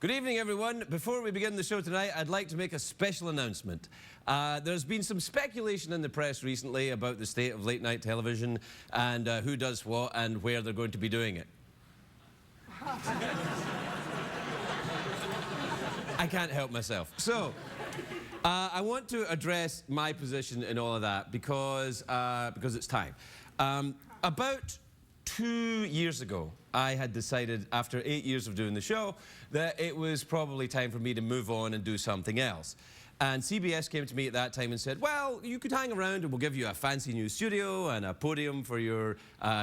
Good evening, everyone. Before we begin the show tonight, I'd like to make a special announcement. There's been some speculation in the press recently about the state of late-night television and who does what and where they're going to be doing it. I can't help myself. So, I want to address my position in all of that because it's time. About 2 years ago, I had decided, after 8 years of doing the show, that it was probably time for me to move on and do something else. And CBS came to me at that time and said, well, you could hang around and we'll give you a fancy new studio and a podium for your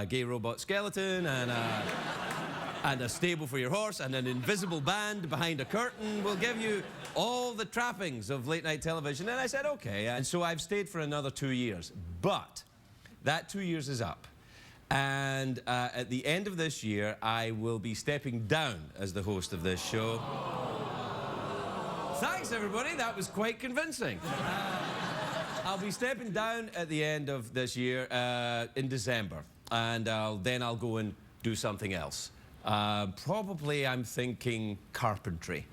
gay robot skeleton and a stable for your horse and an invisible band behind a curtain. We'll give you all the trappings of late-night television. And I said, okay. And so I've stayed for another 2 years. But that 2 years is up. And at the end of this year, I will be stepping down as the host of this show. Thanks, everybody. That was quite convincing. I'll be stepping down at the end of this year in December. And then I'll go and do something else. Probably, I'm thinking carpentry.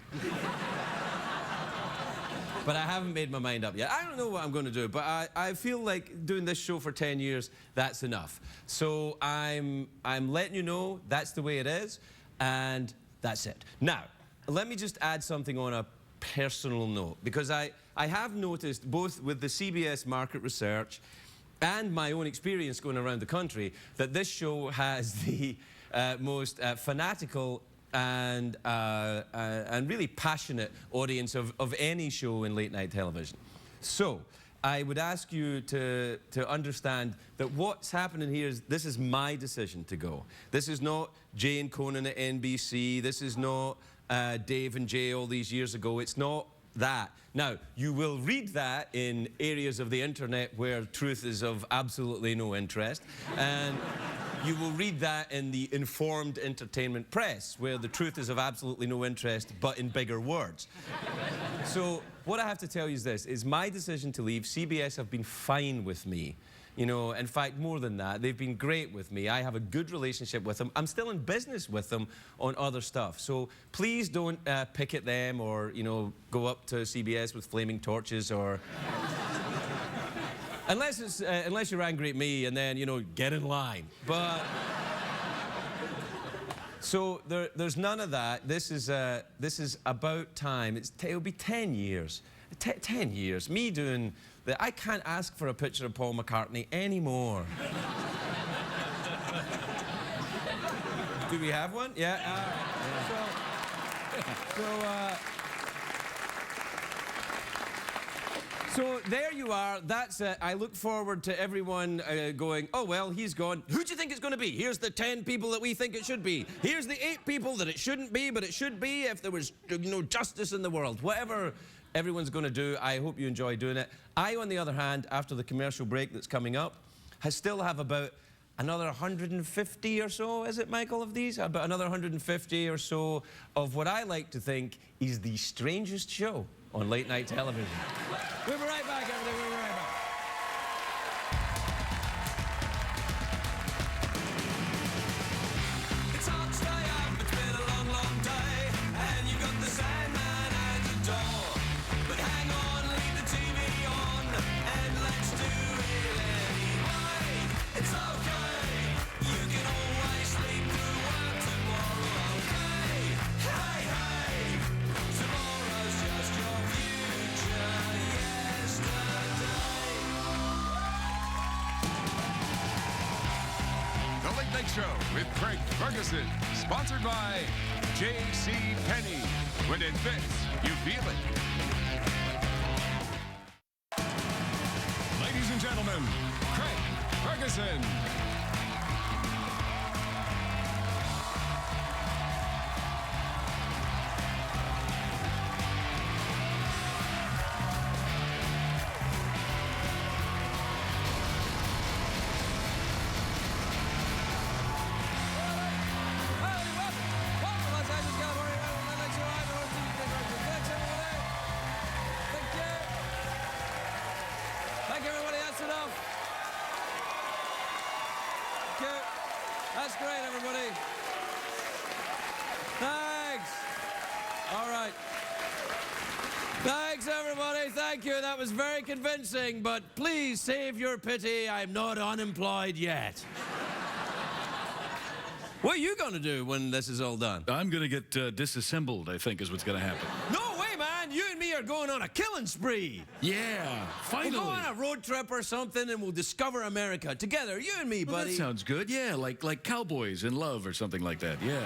But I haven't made my mind up yet. I don't know what I'm going to do, but I feel like doing this show for 10 years, that's enough. So I'm letting you know that's the way it is, and that's it. Now, let me just add something on a personal note, because I have noticed, both with the CBS market research and my own experience going around the country, that this show has the most fanatical and really passionate audience of any show in late-night television. So, I would ask you to understand that what's happening here is this is my decision to go. This is not Jay and Conan at NBC. This is not Dave and Jay all these years ago. It's not that. Now, you will read that in areas of the internet where truth is of absolutely no interest. And you will read that in the informed entertainment press, where the truth is of absolutely no interest, but in bigger words. So, what I have to tell you is this, is my decision to leave. CBS have been fine with me. You know, in fact, more than that, they've been great with me. I have a good relationship with them. I'm still in business with them on other stuff. So please don't pick at them or, you know, go up to CBS with flaming torches or... Unless you're angry at me and then, you know, get in line. But... So there's none of that. This is about time. It'll be 10 years. 10 years. Me doing that. I can't ask for a picture of Paul McCartney anymore. Do we have one? Yeah. So there you are. That's it. I look forward to everyone going, oh, well, he's gone. Who do you think it's going to be? Here's the 10 people that we think it should be. Here's the 8 people that it shouldn't be, but it should be if there was, you know, justice in the world. Whatever everyone's going to do, I hope you enjoy doing it. I, on the other hand, after the commercial break that's coming up, still have about another 150 or so, is it, Michael, of these? About another 150 or so of what I like to think is the strangest show on late-night television. We'll be right back, everybody. We'll be right back. It's hard to stay up. It's been a long, long day, and you've got the Sandman at the door. But hang on, leave the TV on, and let's do it anyway. It's okay. You can always sleep through work tomorrow. Okay. Hey, hey. Tomorrow's just your future. The Late Night Show with Craig Ferguson, sponsored by J.C. Penney. When it fits, you feel it. Ladies and gentlemen, Craig Ferguson. Thanks, everybody. Thank you. That was very convincing. But please save your pity. I'm not unemployed yet. What are you going to do when this is all done? I'm going to get disassembled, I think, is what's going to happen. No way, man. You and me are going on a killing spree. Yeah, finally. We'll go on a road trip or something and we'll discover America together. You and me, Well, buddy. that sounds good. Yeah, like cowboys in love or something like that. Yeah.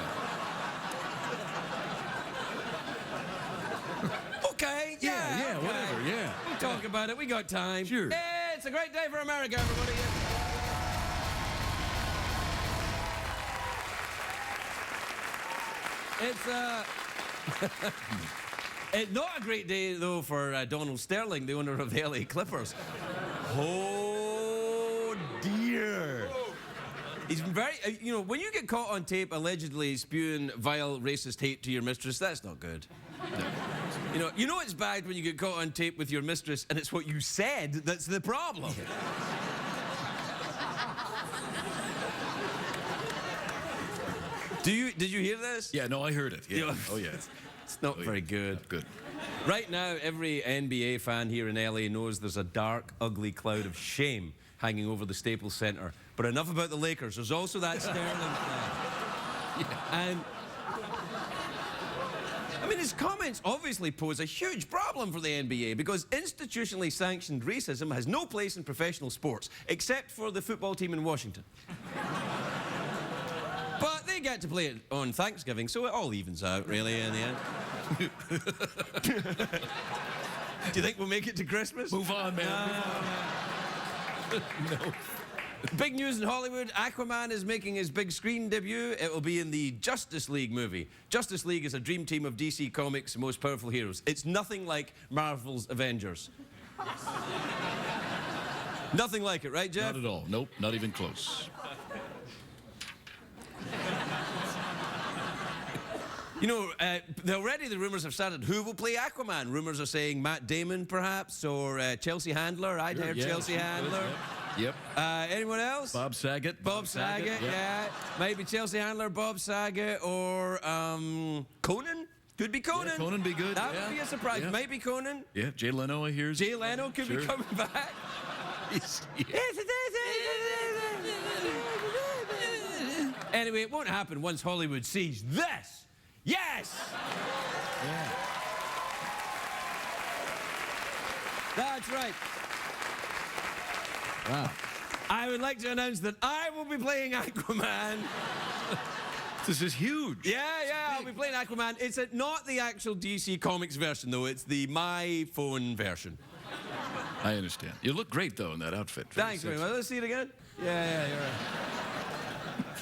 Okay. Yeah, okay. whatever. Yeah. We'll talk about it. We got time. Sure. Hey, it's a great day for America, everybody. It's not a great day, though, for Donald Sterling, the owner of the LA Clippers. Oh, dear. He's been very, you know, when you get caught on tape allegedly spewing vile racist hate to your mistress, that's not good. No. You know it's bad when you get caught on tape with your mistress and it's what you said that's the problem. Did you hear this? Yeah, no, I heard it. Yeah. Yeah. Oh, yeah. It's not very good. Not good. Right now, every NBA fan here in LA knows there's a dark, ugly cloud of shame hanging over the Staples Center. But enough about the Lakers. There's also that Sterling thing. And I mean, his comments obviously pose a huge problem for the NBA because institutionally sanctioned racism has no place in professional sports, except for the football team in Washington. But they get to play it on Thanksgiving, so it all evens out, really, in the end. Do you think we'll make it to Christmas? Move on, man. No. Big news in Hollywood. Aquaman is making his big screen debut. It will be in the Justice League movie. Justice League is a dream team of DC Comics' most powerful heroes. It's nothing like Marvel's Avengers. Nothing like it, right, Jeff? Not at all. Nope, not even close. You know, already the rumors have started. Who will play Aquaman? Rumors are saying Matt Damon, perhaps, or Chelsea Handler. I'd heard Yeah, Chelsea Handler. Yep. Anyone else? Bob Saget. Bob Saget, yeah. Maybe Chelsea Handler, Bob Saget, or Conan? Could be Conan. Yeah, Conan be good. That yeah. would be a surprise. Yeah. Maybe Conan. Yeah, Jay Leno, I hear. Jay Leno could be coming back. Anyway, it won't happen once Hollywood sees this. Yes! Yeah. That's right. Wow. I would like to announce that I will be playing Aquaman. This is huge. Yeah, I'll be playing Aquaman. It's not the actual DC Comics version, though. It's the My Phone version. I understand. You look great, though, in that outfit. Thanks very much. Let's see it again. Yeah, you're right.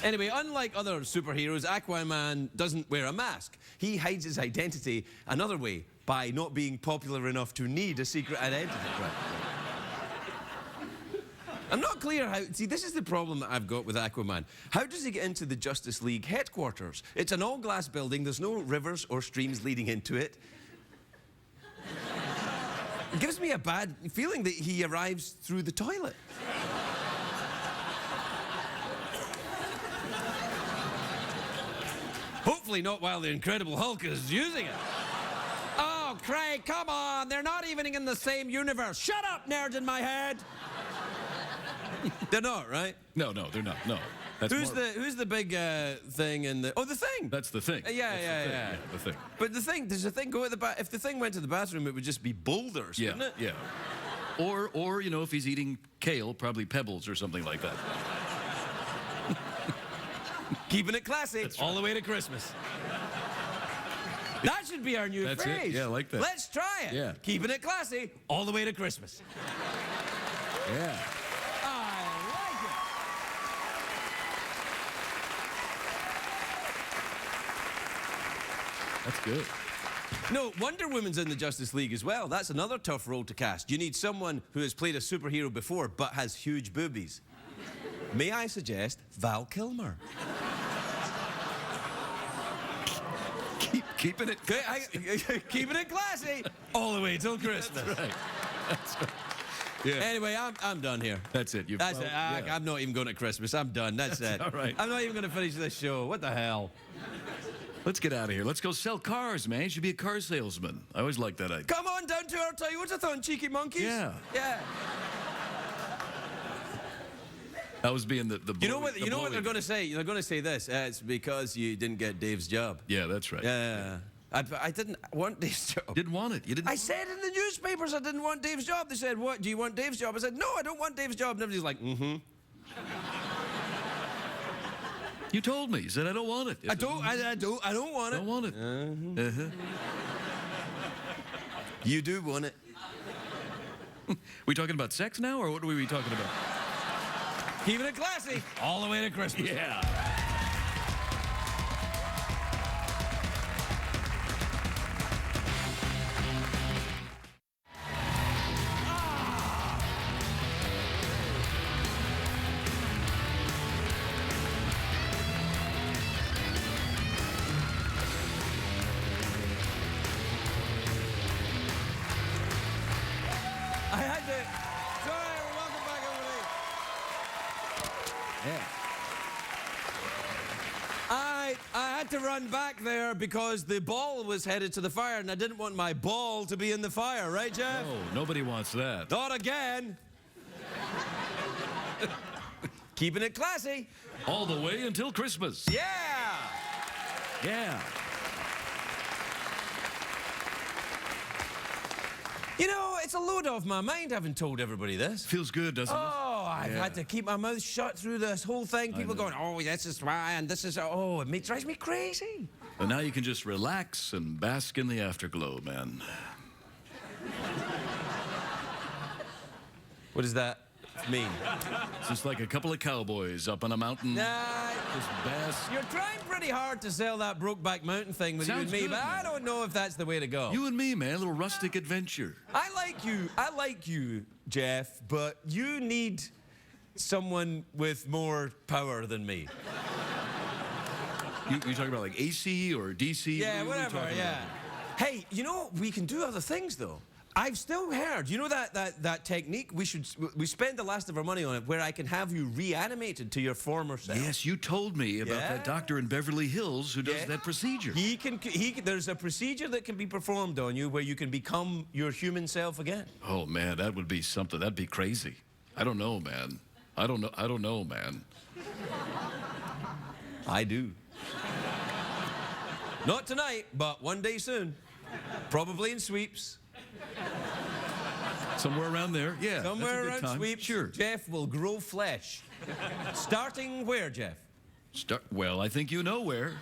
Anyway, unlike other superheroes, Aquaman doesn't wear a mask. He hides his identity another way, by not being popular enough to need a secret identity. Right. I'm not clear how... See, this is the problem that I've got with Aquaman. How does he get into the Justice League headquarters? It's an all-glass building. There's no rivers or streams leading into it. It gives me a bad feeling that he arrives through the toilet. Hopefully not while the Incredible Hulk is using it. Oh, Craig, come on. They're not even in the same universe. Shut up, nerd in my head. They're not, right? No, they're not. No. That's Who's the big thing in the... Oh, the Thing. That's the thing. Yeah. The thing. But the Thing, does the Thing go at the bath? If the Thing went to the bathroom, it would just be boulders, wouldn't it? Yeah. Or, you know, if he's eating kale, probably pebbles or something like that. Keeping it classy all the way to Christmas. That should be our new That's phrase. it. Yeah, I like that. Let's try it. Yeah. Keeping it classy all the way to Christmas. Yeah. I like it. That's good. No, Wonder Woman's in the Justice League as well. That's another tough role to cast. You need someone who has played a superhero before but has huge boobies. May I suggest Val Kilmer? Keeping it. Keeping it classy all the way till Christmas. That's right. That's right. Yeah. Anyway, I'm done here. That's it. That's it. I'm not even going to Christmas. I'm done. That's it. all right. I'm not even going to finish this show. What the hell? Let's get out of here. Let's go sell cars, man. You should be a car salesman. I always like that idea. Come on down to our Toyotathon, cheeky monkeys. Yeah. Yeah. I was being the You know what the they're going to say? They're going to say this. It's because you didn't get Dave's job. Yeah, that's right. Yeah. I didn't want Dave's job. Didn't want it. You didn't. I said in the newspapers I didn't want Dave's job. They said, what, do you want Dave's job? I said, no, I don't want Dave's job. And everybody's like, mm-hmm. You told me. You said I don't want it. I don't want it. Don't want it. You do want it. We talking about sex now, or what are we talking about? Keeping it classy all the way to Christmas. Yeah. I had to. Sorry, welcome back, everybody. Yeah. I had to run back there because the ball was headed to the fire, and I didn't want my ball to be in the fire, right, Jeff? Oh, nobody wants that. Not again. Keeping it classy. All the way until Christmas. Yeah. Yeah. You know, it's a load off my mind having told everybody this. Feels good, doesn't it? Oh, I've had to keep my mouth shut through this whole thing. People going, oh, this is why, and this is, oh, it drives me crazy. And now you can just relax and bask in the afterglow, man. What does that mean? It's just like a couple of cowboys up on a mountain. Nah, Just bask. you're trying pretty hard to sell that Brokeback Mountain thing with you Sounds and me, good, but I man. don't know if that's the way to go. You and me, man, a little rustic adventure. I like you, Jeff, but you need someone with more power than me. You talking about like AC or DC? Yeah, What are we whatever, talking yeah. Hey, you know, we can do other things, though. I've still heard, you know that technique? We spend the last of our money on it where I can have you reanimated to your former self. Yes, you told me about Yeah. that doctor in Beverly Hills who does Yeah. that procedure. There's a procedure that can be performed on you where you can become your human self again. Oh man, that would be something. That'd be crazy. I don't know, man. I don't know, man. I do. Not tonight, but one day soon. Probably in Sweeps. Somewhere around there. Yeah. Somewhere that's a good around time. Sweeps, Sure. Jeff will grow flesh. Starting where, Jeff? Well, I think you know where.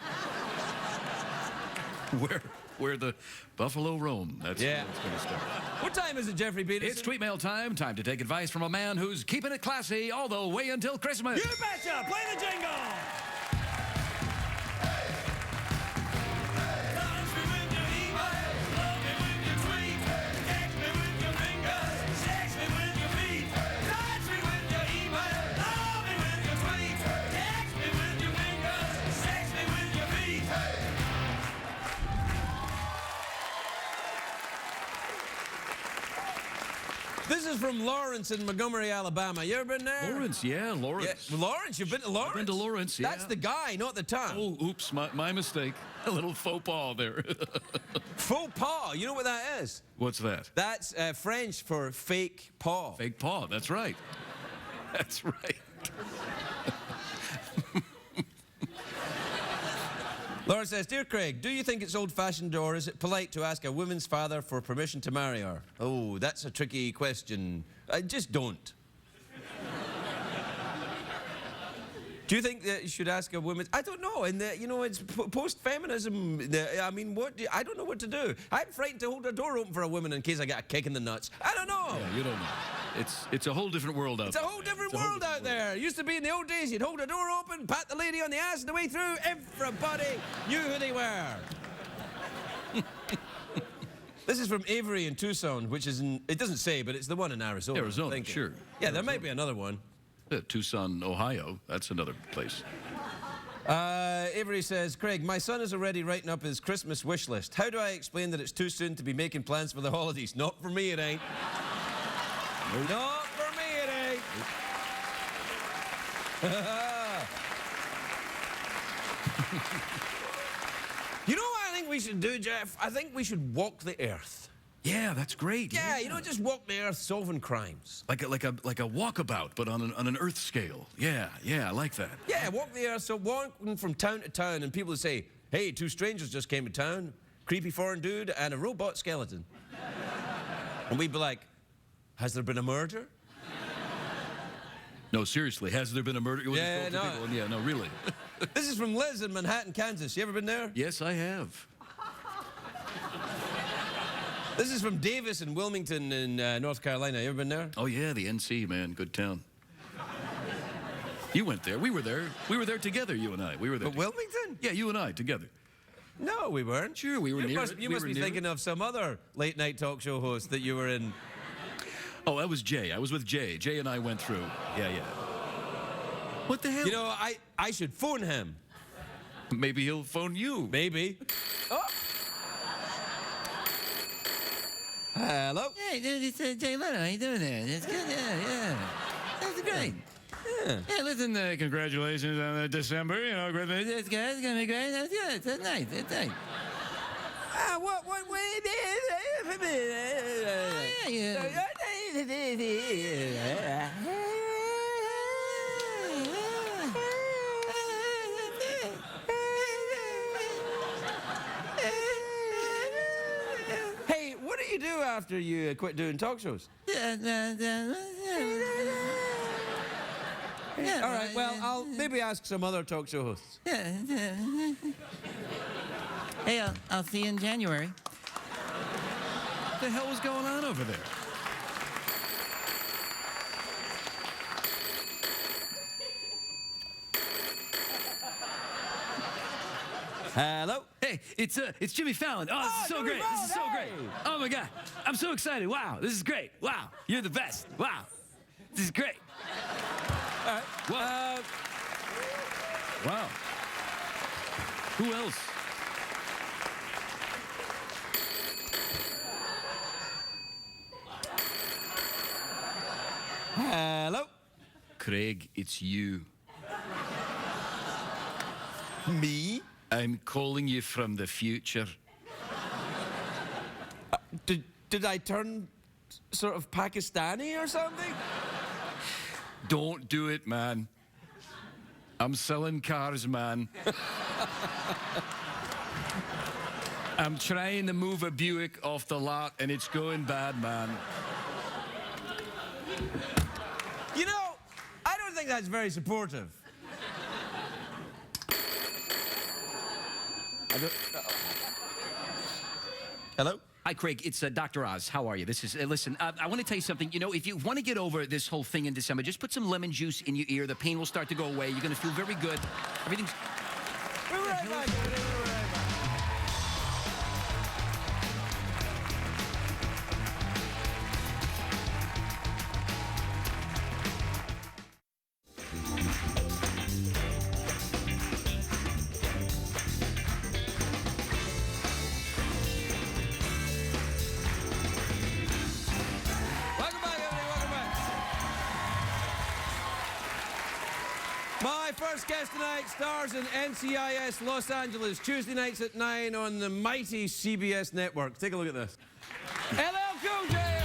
Where the buffalo roam. That's Yeah. where it's going to start. What time is it, Jeffrey Peterson? It's tweet mail time. Time to take advice from a man who's keeping it classy all the way until Christmas. You betcha! Play the jingle! Punch me with your email, love me with your tweet, text me with your fingers, sex me with your feet. Touch me with your email, love me with your tweet, text me with your fingers, sex me with your feet. This is from Lawrence in Montgomery, Alabama. You ever been there? Lawrence, yeah, Lawrence. Yeah, Lawrence, you've been to Lawrence? been to Lawrence, yeah. That's the guy, not the town. Oh, oops, my mistake. A little faux pas there. Faux pas, you know what that is? What's that? That's French for fake paw. Fake paw, that's right. That's right. Laura says, Dear Craig, do you think it's old-fashioned or is it polite to ask a woman's father for permission to marry her? Oh, that's a tricky question. Just don't. Do you think that you should ask a woman? I don't know. And you know, it's post-feminism. I mean, I don't know what to do. I'm frightened to hold a door open for a woman in case I get a kick in the nuts. I don't know. Yeah, you don't know. It's a whole different world out It's a there. whole different It's a whole world out there. It used to be in the old days, you'd hold a door open, pat the lady on the ass, and the way through, everybody knew who they were. This is from Avery in Tucson, which is in, it doesn't say, but it's the one in Arizona. Arizona, I'm thinking. sure. Yeah, there might be another one. Tucson, Ohio. That's another place. Avery says, Craig, my son is already writing up his Christmas wish list. How do I explain that it's too soon to be making plans for the holidays? Not for me, it ain't. Nope. Not for me, it ain't. we should do, Jeff? I think we should walk the earth. Yeah, that's great. Yeah, you know, just walk the earth solving crimes. Like a walkabout, but on an Earth scale. Yeah, I like that. Yeah, walk the earth, so walking from town to town, and people would say, hey, two strangers just came to town, creepy foreign dude and a robot skeleton. And we'd be like, has there been a murder? No, seriously, has there been a murder? Yeah, no. People, yeah, no, really. This is from Liz in Manhattan, Kansas. You ever been there? Yes, I have. This is from Davis in Wilmington in North Carolina. You ever been there? Oh, yeah, the NC, man. Good town. You went there. We were there. We were there together, you and I. We were there. But Wilmington? Yeah, you and I together. No, we weren't. Sure, we were near it. You must be thinking of some other late-night talk show host that you were in. Oh, that was Jay. I was with Jay. Jay and I went through. Yeah. What the hell? You know, I should phone him. Maybe he'll phone you. Maybe. Oh. Hello? Hey, it's Jay Leno. How you doing there? It's good. Yeah. That's great. Yeah, listen, congratulations on December. You know, it's good. It's gonna be great. That's good. That's nice. That's nice. What? Hey, what do you do after you quit doing talk shows? Yeah, All right, well, I'll maybe ask some other talk show hosts. Hey, I'll see you in January. What the hell was going on over there? Hello? Hey, it's Jimmy Fallon. Oh, this is so Jimmy great. This is so Fallon, great. hey! Oh my God, I'm so excited. Wow, this is great. Wow, you're the best. Wow, this is great. All right. Wow. Who else? Hello? Craig, it's you. Me? I'm calling you from the future. Did I turn sort of Pakistani or something? Don't do it, man. I'm selling cars, man. I'm trying to move a Buick off the lot, and it's going bad, man. You know, I don't think that's very supportive. Hello? Hi, Craig. It's Dr. Oz. How are you? This is, listen, I want to tell you something. You know, if you want to get over this whole thing in December, just put some lemon juice in your ear. The pain will start to go away. You're going to feel very good. Everything's... We're right back. Welcome back, everybody. Welcome back. My first guest tonight stars in NCIS Los Angeles, Tuesday nights at 9 on the mighty CBS network. Take a look at this. LL Cool J, everybody.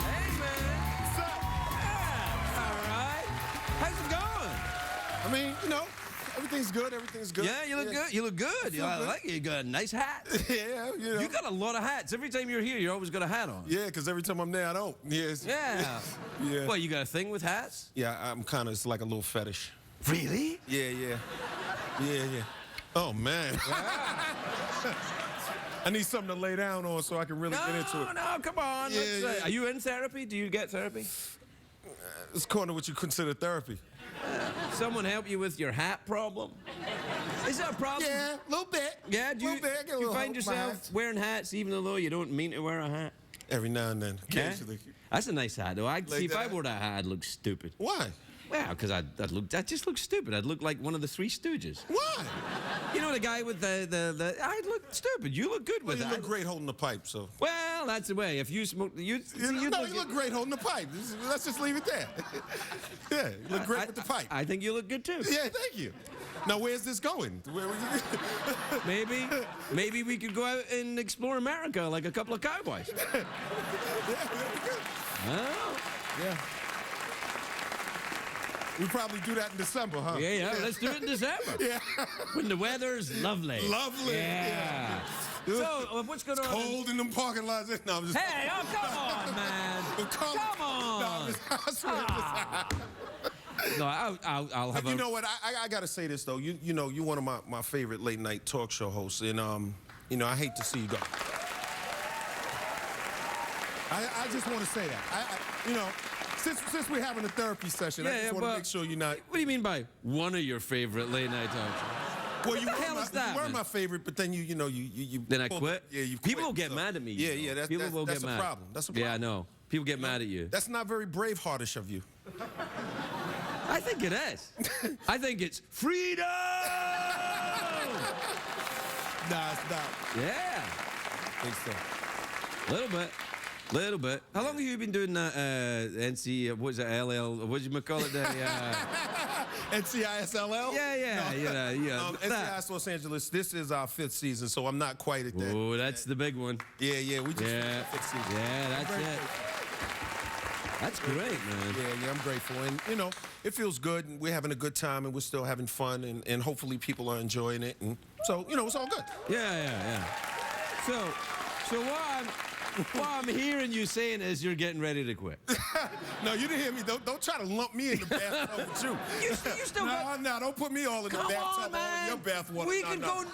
Hey, man. What's up? Yeah, all right. How's it going? I mean, you know, everything's good. Everything's good. Yeah, you look good. You look good. feel I good. like it. You got a nice hat. Yeah, you know. You got a lot of hats. Every time you're here, you always got a hat on. Yeah, because every time I'm there, I don't. Yes. Yeah. Yeah. Well, you got a thing with hats? Yeah, I'm kind of, it's like a little fetish. Really? Yeah. Oh, man. I need something to lay down on so I can really get into it. No, come on. Yeah, Let's, yeah. Are you in therapy? Do you get therapy? It's kind of what you consider therapy. Someone help you with your hat problem? Is that a problem? Yeah, a little bit. Yeah, do you, Little bit. I get a you little find help with my yourself hats. wearing hats even though you don't mean to wear a hat? Every now and then, Yeah? occasionally. That's a nice hat, though. See, if I that? wore that hat, I'd look stupid. Why? Well, because I just look stupid. I'd look like one of the Three Stooges. Why? You know, the guy with the I look stupid. You look good Well, with you it. look great holding the pipe, so. Well, that's the way. If you smoke, you look great holding the pipe. Let's just leave it there. Yeah, you look great with the pipe. I think you look good too. Yeah, thank you. Now, where's this going? Maybe we could go out and explore America like a couple of cowboys. Oh. Yeah. We probably do that in December, huh? Yeah, let's do it in December. Yeah. When the weather's lovely. Lovely. Yeah. So, what's going on? Cold in them parking lots. No, I'm just. Hey, oh, come on, man. Come on. No, I swear. No, I'll have You know what? I got to say this, though. You know, you're one of my favorite late night talk show hosts, and, you know, I hate to see you go. I just want to say that. You know, since we're having a therapy session, I just want to make sure you're not. What do you mean by one of your favorite late night talk shows? Well, you What were my favorite, but then you Then I quit? Yeah, you quit. People will get mad at me. Yeah, that's People will that's get a mad. problem. That's a problem. Yeah, I know. People get mad at you. That's not very Braveheartish of you. I think it is. I think it's freedom! Nah, it's not. Yeah. I think so. Little bit. How long have you been doing that NC, what's it, LL, what do you call it? NCISLL? Yeah. NCIS Los Angeles, this is our 5th season, so I'm not quite at that. Oh, that's the big one. Yeah, we just Yeah, 5th season. yeah, that's it. That's great, man. Yeah, I'm grateful. And, you know, it feels good, and we're having a good time, and we're still having fun, and hopefully people are enjoying it. And so, you know, it's all good. Yeah. So what I'm hearing you saying is you're getting ready to quit. No, you didn't hear me. Don't try to lump me in the bathtub with you. You still got... No, don't put me all in the Come bathtub, on, man. all in your bathwater. We can go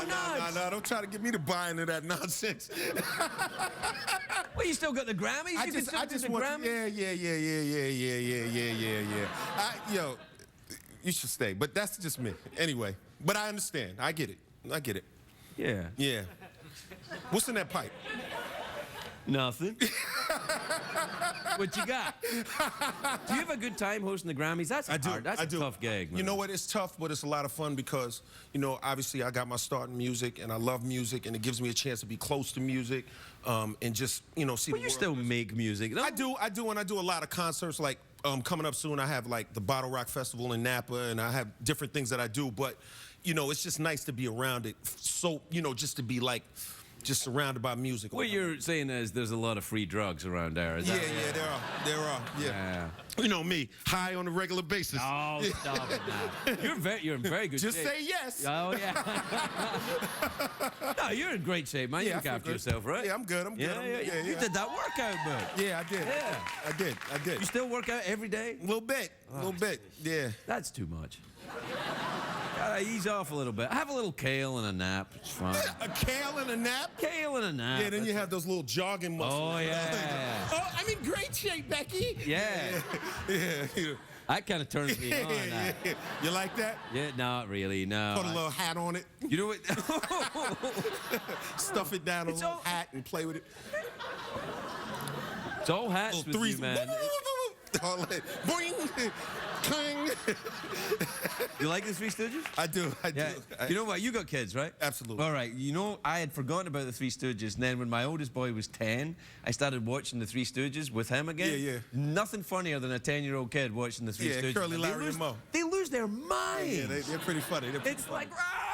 nuts. No, don't try to get me to buy into that nonsense. Well, you still got the Grammys? I just want Grammys? Yeah. Yo, you should stay, but that's just me. Anyway, but I understand. I get it. Yeah. Yeah. What's in that pipe? Nothing. What you got? Do you have a good time hosting the Grammys? That's hard. That's a tough gig, man. You know what? It's tough, but it's a lot of fun because, you know, obviously I got my start in music, and I love music, and it gives me a chance to be close to music, and just, you know, see. But you still make music. No? I do, and I do a lot of concerts. Like coming up soon, I have like the Bottle Rock Festival in Napa, and I have different things that I do. But, you know, it's just nice to be around it. So, you know, just to be like. Just surrounded by music. What you're saying is there's a lot of free drugs around there. Is that right? There are. Yeah. You know me, high on a regular basis. Oh, stop it now. You're in very good Just shape. say yes. Oh, yeah. No, you're in great shape, man. You look after yourself, right? Yeah, I'm good. Yeah. You did that workout, bud. Yeah, I did. Yeah. I did. You still work out every day? A little bit. Yeah. That's too much. Gotta ease off a little bit. Have a little kale and a nap. It's fine. A kale and a nap? Kale and a nap. Yeah, then you have those little jogging muscles. Oh, yeah. Oh, I'm in great shape, Becky. Yeah. Yeah. That kind of turns me on. Yeah. You like that? Yeah, not really, no. Put a little hat on it. You know what? Stuff it down a little hat and play with it. It's all hats with threes. you, man. Boing. Clang. You like the Three Stooges? I do. Yeah. You know what? You got kids, right? Absolutely. All right. You know, I had forgotten about the Three Stooges, and then when my oldest boy was 10, I started watching the Three Stooges with him again. Yeah. Nothing funnier than a 10-year-old kid watching the Three Stooges. Curly, Larry, and Moe. They lose their minds. Yeah, they're pretty funny. It's like,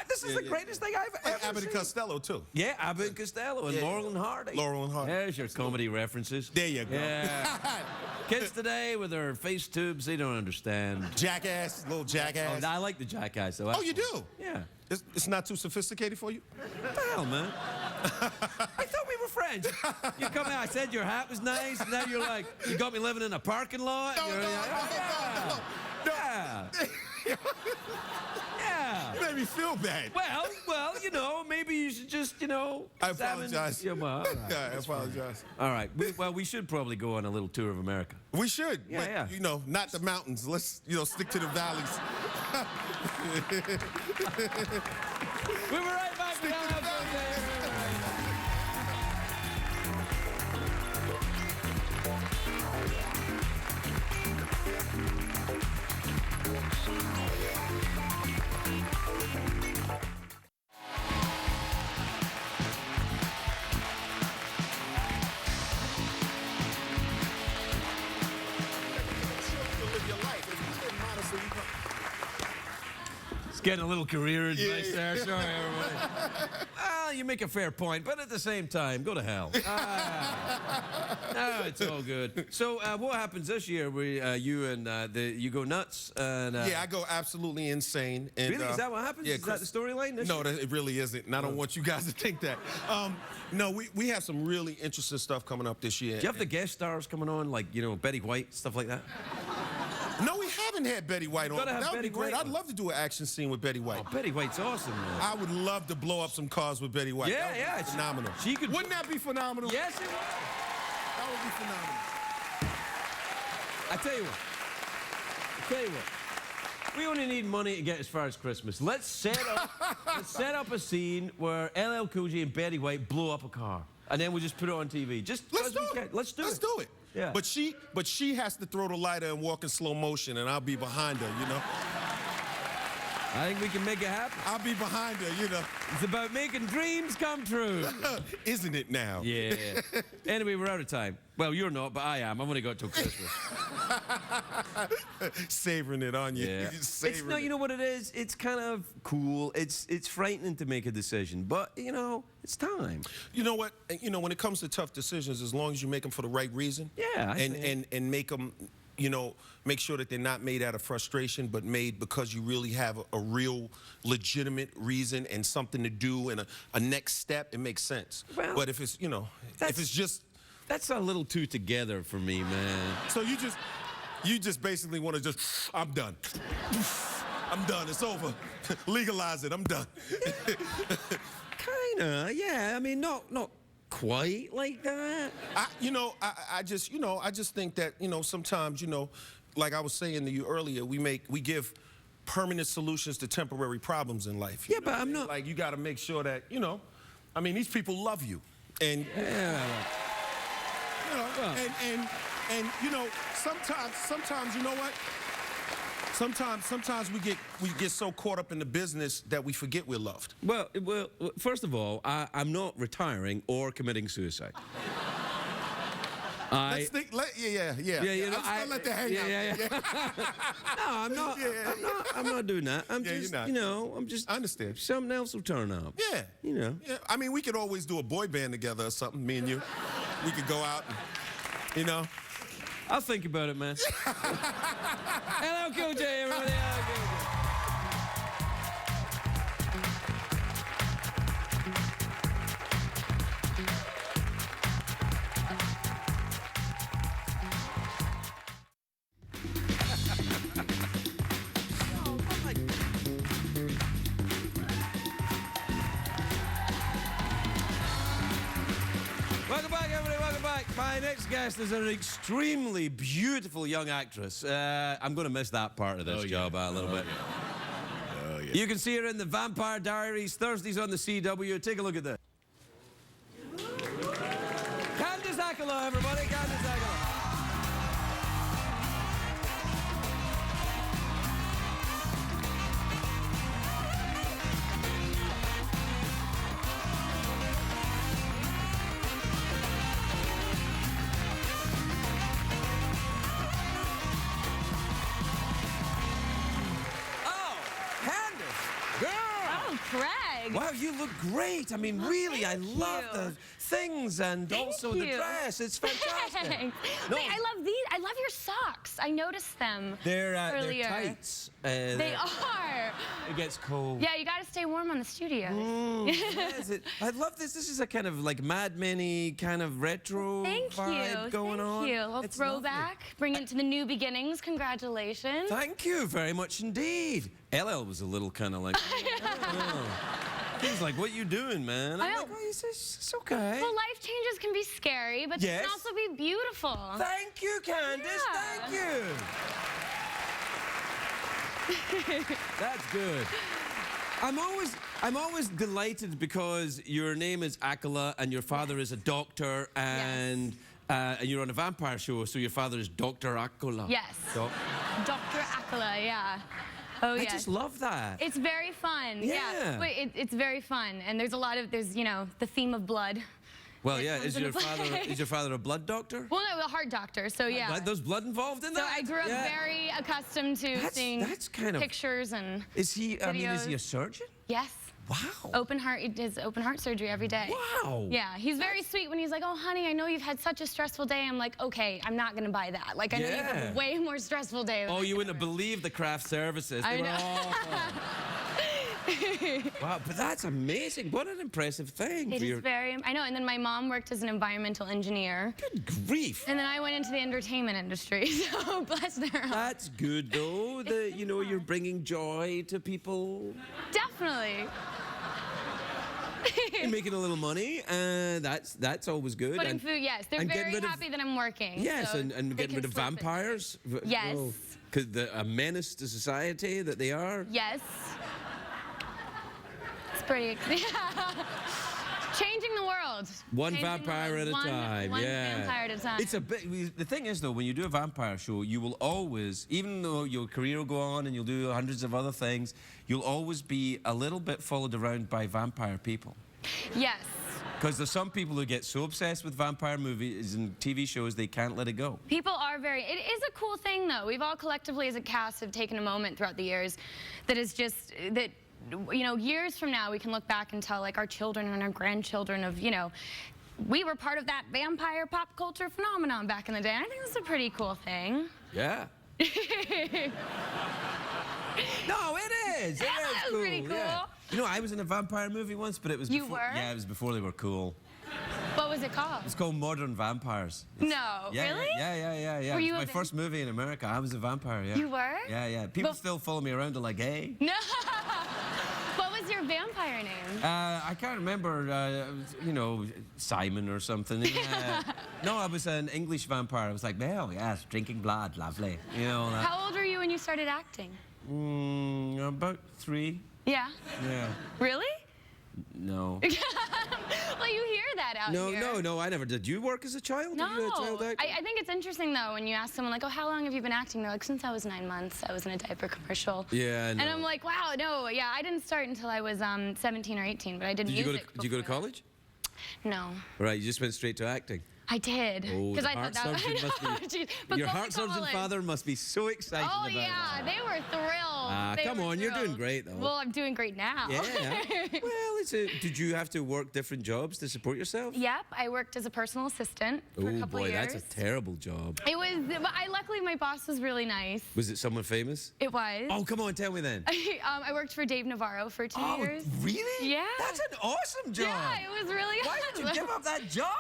this is the greatest thing I've ever Abbott seen. and Costello, too. Yeah, Abbott and Costello and Laurel and Hardy. Laurel and Hardy. There's your comedy references. There you go. Yeah. Kids today with their face tubes, they don't understand. Jackass, little jackass. Oh, I like the Jackass, though. Oh, you do? Yeah. It's not too sophisticated for you? What the hell, man? I thought we were friends. You come in, I said your hat was nice, and now you're like, you got me living in a parking lot? No. Yeah. You made me feel bad. Well, you know, maybe you should just, you know. I apologize. Yeah, well, all right. Yeah, I apologize. All right. We should probably go on a little tour of America. We should. Yeah, but, you know, not the mountains. Let's, you know, stick to the valleys. We'll be right back. Stick to the valleys. Getting a little career advice there. Sorry, everybody. Well, you make a fair point, but at the same time, go to hell. No, it's all good. So, what happens this year? You go nuts? And, Yeah, I go absolutely insane. And, really? Is that what happens? Yeah, Is that the storyline? No, it really isn't. And I don't want you guys to think that. No, we have some really interesting stuff coming up this year. Do you have the guest stars coming on, like, you know, Betty White, stuff like that? No, we haven't had Betty White on. That would be great. I'd love to do an action scene with Betty White. Oh, Betty White's awesome, man. I would love to blow up some cars with Betty White. Yeah, That would be phenomenal. Wouldn't that be phenomenal? Yes, it would. That would be phenomenal. I tell you what. We only need money to get as far as Christmas. Let's set up a scene where LL Cool J and Betty White blow up a car, and then we'll just put it on TV. Let's do it. Let's do it. Yeah. But she has to throw the lighter and walk in slow motion, and I'll be behind her, you know? I think we can make it happen. I'll be behind her, you know? It's about making dreams come true. Isn't it now? Yeah. Anyway, we're out of time. Well, you're not, but I am. I've only got till Christmas. Savoring it on you. Yeah. Savoring No, you know what it is? It's kind of cool. It's frightening to make a decision, but, you know, it's time. You know what? You know, when it comes to tough decisions, as long as you make them for the right reason. Yeah. And make them, you know, make sure that they're not made out of frustration, but made because you really have a real legitimate reason and something to do and a next step, it makes sense. Well, but if it's, you know, if it's just... That's a little too together for me, man. So you just basically want to just, I'm done. I'm done, it's over. Legalize it, I'm done. Kinda, yeah. I mean, not quite like that. I just think that, you know, sometimes, you know, like I was saying to you earlier, we give permanent solutions to temporary problems in life. Yeah, but I'm not... Like, you got to make sure that, you know, I mean, these people love you. And... Yeah. You know, and you know, sometimes you know what? Sometimes we get so caught up in the business that we forget we're loved. Well, first of all, I'm not retiring or committing suicide. Let's think. Yeah. You know, I'll let that hang out. Yeah. No, I'm not. I'm not doing that. I'm just, you're not. you know, I'm just. I understand. Something else will turn up. Yeah. You know. Yeah. I mean, we could always do a boy band together or something. Me and you. We could go out and, you know. I'll think about it, man. Hello, Cool J, everybody. Hello, Cool J. Welcome back, everybody. Welcome back. My next guest is an extremely beautiful young actress. I'm going to miss that part of this job a little bit. Oh, yeah. You can see her in the Vampire Diaries, Thursdays on the CW. Take a look at this. Candice Accola, everybody. Candice Accola. Craig. Wow, you look great. I mean, really, I love you. the things and also the dress. It's fantastic. Thanks. No. Wait, I love these. I love your socks. I noticed them They're earlier. tights. They are. It gets cold. Yeah, you got to stay warm on the studio. Yes, I love this. This is a kind of like Mad Men-y kind of retro vibe going on. Thank you. A little It's throwback. Bring it to the new beginnings. Congratulations. Thank you very much indeed. LL was a little kind of like, he was like, what you doing, man? I'm like, oh, it's okay. Well, life changes can be scary, but they can also be beautiful. Thank you, Candice. Thank you. That's good. I'm always delighted because your name is Accola and your father is a doctor and you're on a vampire show, so your father is Dr. Accola. Yes. Dr. Accola, yeah. Oh, I just love that. It's very fun. Yeah. But it's very fun. And there's you know, the theme of blood Well, that yeah. comes Is into your father play. is your father a blood doctor? Well, no, a heart doctor. So yeah. There's blood involved in So that. I grew up Yeah. very accustomed to seeing that's kind of- pictures and Is he? I mean, is he a videos. surgeon? yes. Wow. Open heart. He does open heart surgery every day. Wow. Yeah, he's very sweet when he's like, "Oh, honey, I know you've had such a stressful day." I'm like, "Okay, I'm not gonna buy that. Like, I know you've had Yeah. a way more stressful day." than Oh, I you can wouldn't have imagine." believed the craft services. They I were know. awful. Wow, but that's amazing. What an impressive thing. It for is your... very. I know. And then my mom worked as an environmental engineer, Good grief. and then I went into the entertainment industry. So bless their heart. That's good though. That you're bringing joy to people. Definitely. You're making a little money, and that's always good. Putting food. Yes, they're and getting very rid of- happy that I'm working. Yes, so and they getting can rid of sleep at night. vampires. Yes. Because a menace to society that they are. Yes. It's pretty. Changing the world. One Changing the vampire world. at a time. One yeah. vampire at a time. It's a bit. The thing is, though, when you do a vampire show, you will always, even though your career will go on and you'll do hundreds of other things, you'll always be a little bit followed around by vampire people. Yes. Because there's some people who get so obsessed with vampire movies and TV shows they can't let it go. People are very. It is a cool thing, though. We've all collectively, as a cast, have taken a moment throughout the years that is just that. Years from now, we can look back and tell like our children and our grandchildren of, we were part of that vampire pop culture phenomenon back in the day. And I think that's a pretty cool thing. Yeah. No, it is. It Yeah, is that was cool. pretty cool. Yeah. I was in a vampire movie once, but it was You before. were? Yeah, it was before they were cool. What was it called? It's called Modern Vampires. No, Yeah, really? Yeah. Were It was you my a first movie in America. I was a vampire, yeah. You were? Yeah. People But- still follow me around and like, hey. No. What was your vampire name? I can't remember, Simon or something. No, I was an English vampire. I was like, well, yes, drinking blood, lovely. How old were you when you started acting? About 3. Yeah. Yeah. Really? No. Well, you hear that out here. No, I never did. You work as a child? No. Were you a child actor? I think it's interesting, though, when you ask someone, like, oh, how long have you been acting? They're like, since I was 9 months. I was in a diaper commercial. Yeah, I know. And I'm like, wow, no, yeah, I didn't start until I was 17 or 18, but I did music Did you go to before that. college? No. Right, you just went straight to acting. I did. Oh, Because the I heart thought that surgeon must be... Jeez. But Your go to heart surgeon college. father must be so excited Oh, about yeah, that. they were thrilled. They Come were on, you're doing thrilled. great, though. Well, I'm doing great now. Yeah. Well, did you have to work different jobs to support yourself? Yep, I worked as a personal assistant for a Oh couple boy, of years. that's a terrible job. It was, but luckily my boss was really nice. Was it someone famous? It was. Oh, come on, tell me then. I worked for Dave Navarro for 2 Oh, years. really? Yeah. That's an awesome job. Yeah, it was really Why did you give up that job?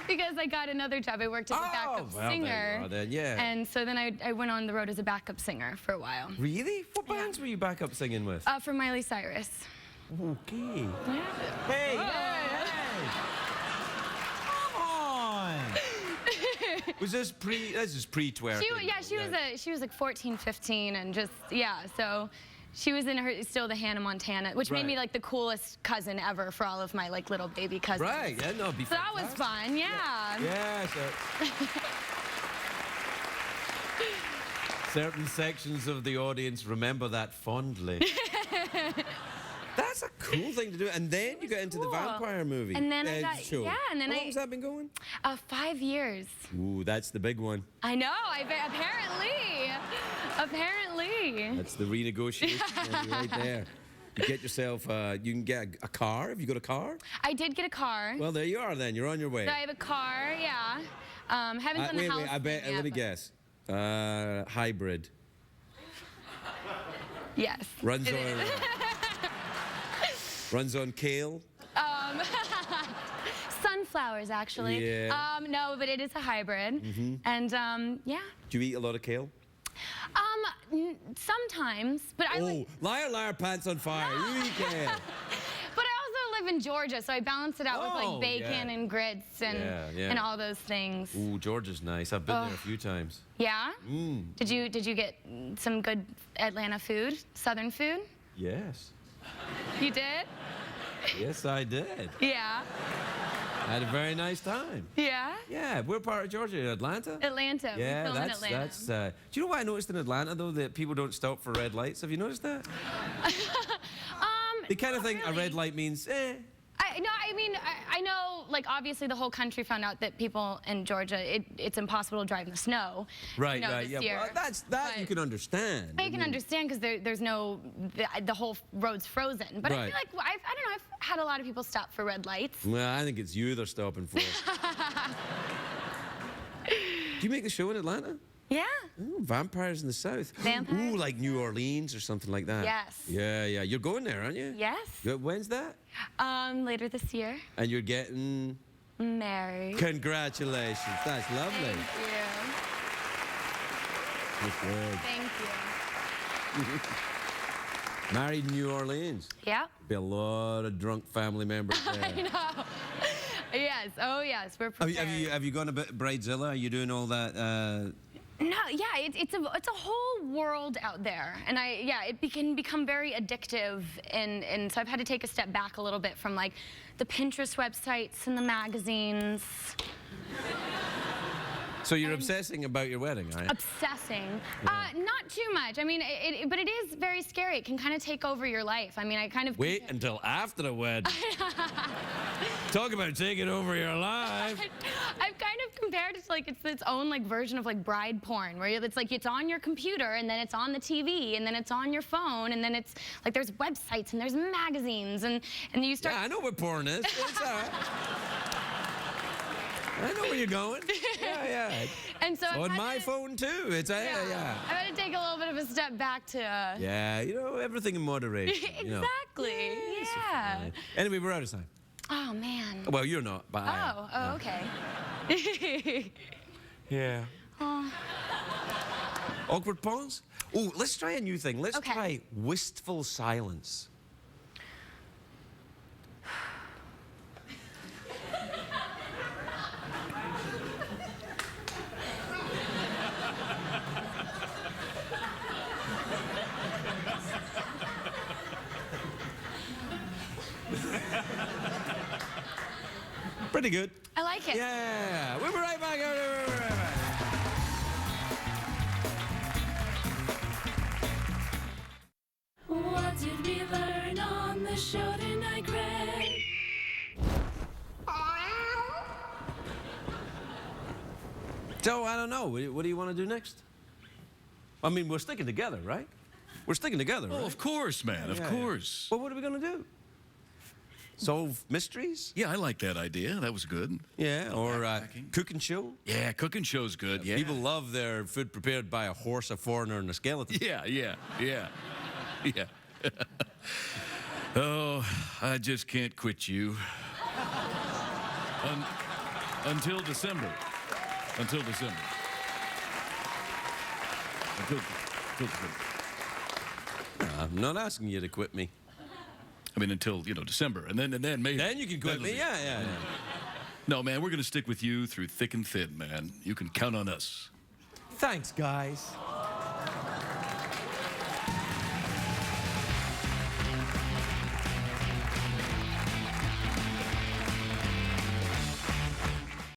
Because I got another job. I worked as a backup well, singer. there you are then, yeah. And so then I went on the road as a backup singer for a while. Really? What bands were you back up singing with? For Miley Cyrus. Okay. Yeah. Hey, hey! Come on! Was this pre-twerking? She was like 14, 15, and just, yeah, so she was in still the Hannah Montana, which made me Right. like the coolest cousin ever for all of my like little baby cousins. Right, yeah, no, it'd be So that was fantastic. fun, yeah. Yeah, certain sections of the audience remember that fondly. That's a cool thing to do. And then you got into the cool. vampire movie. And then I got, show. yeah, and then How long has that been going? 5 years. Ooh, that's the big one. I know, apparently. That's the renegotiation money right there. You get yourself, you can get a car. Have you got a car? I did get a car. Well, there you are then. You're on your way. So I have a car, yeah. Haven't done the house I bet, thing yet, let me but- guess. Hybrid. Yes. Runs it on, is. runs on kale. Sunflowers, actually. Yeah. No, but it is a hybrid. And yeah. Do you eat a lot of kale? Sometimes, but I like, Liar, liar, pants on fire. You eat kale. but I also live in Georgia, so I balance it out with Oh, like bacon yeah. and grits and Yeah. and all those things. Ooh, Georgia's nice. I've been there a few times. Yeah? Did you get some good Atlanta food, Southern food? Yes. You did? Yes, I did. Yeah. Had a very nice time. Yeah? Yeah, we're part of Georgia, Atlanta. Atlanta. We Yeah, film in that's Atlanta. do you know what I noticed in Atlanta though? That people don't stop for red lights. Have you noticed that? They kind of not think a really. red light means eh. I know, like, obviously the whole country found out that people in Georgia, it's impossible to drive in the snow. Right, this right, yeah. year. Well, that you But- can understand. I can understand because there's no, the whole road's frozen. But I Right. feel like, I don't know, I've had a lot of people stop for red lights. Well, I think it's you they're stopping for. Do you make the show in Atlanta? Yeah. Ooh, Vampires in the South. Vampires Ooh, like New Orleans or something like that. Yes. Yeah, yeah. You're going there, aren't you? Yes. When's that? Later this year. And you're getting... Married. Congratulations. That's lovely. Thank you. That's good. Thank you. Married in New Orleans. Yeah. Be a lot of drunk family members there. I know. Yes. Oh, yes. We're prepared. Have you gone a bit Bridezilla? Are you doing all that? No, yeah, it's a whole world out there, and it can become very addictive, and so I've had to take a step back a little bit from like the Pinterest websites and the magazines. So you're obsessing about your wedding, are you? Obsessing. Not too much. I mean, but it is very scary. It can kind of take over your life. I mean, I kind of... Wait until after the wedding. Talk about taking over your life. I've kind of compared it to like its own like version of like bride porn, where it's like it's on your computer and then it's on the TV and then it's on your phone and then it's like there's websites and there's magazines and you start. Yeah, I know what porn is. It's all right. I know where you're going. Yeah, yeah. And so I've On had my to- phone too. It's yeah. I've had to take a little bit of a step back to. Yeah, you know, everything in moderation. You know. Exactly. Yeah. Anyway, we're out of time. Oh man. Well, you're not, but I am. Oh, okay. Yeah. Awkward pause? Oh, let's try a new thing. Let's Okay. try wistful silence. Pretty good. I like it. Yeah. We'll be right back. We'll be right back. What did we learn on the show tonight, Greg? So, I don't know. What do you want to do next? I mean, we're sticking together, right? We're sticking together, right? Oh, of course, man, of Yeah, yeah. course. Well, what are we going to do? Solve mysteries? Yeah, I like that idea. That was good. Yeah, or Backpacking. cooking show? Yeah, cooking show's good. Yeah. People love their food prepared by a horse, a foreigner, and a skeleton. Yeah. Yeah. Oh, I just can't quit you. Until December. Until December. Until December. I'm not asking you to quit me. I mean, until, December. And then maybe. Then you can quit that'll me. be- Yeah. No, man, we're going to stick with you through thick and thin, man. You can count on us. Thanks, guys.